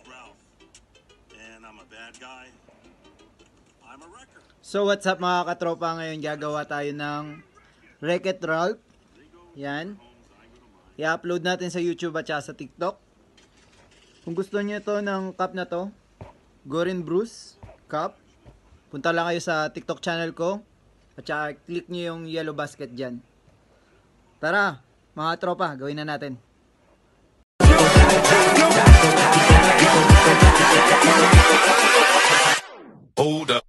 Ralph, and I'm a bad guy. I'm a wrecker. So what's up mga katropa, ngayon gagawa tayo ng Wreck-It Ralph. Yan. I-upload natin sa YouTube at sa TikTok. Kung gusto niyo to ng cup na to, Gorin Bruce Cup, punta lang kayo sa TikTok channel ko at saka click niyo yung yellow basket dyan. Tara mga tropa, gawin na natin. Hold up.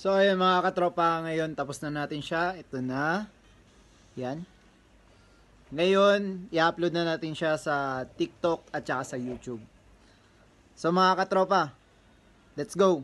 So ayun mga katropa, ngayon tapos na natin siya. Ito na. Yan. Ngayon, i-upload na natin siya sa TikTok at saka sa YouTube. So mga katropa, let's go!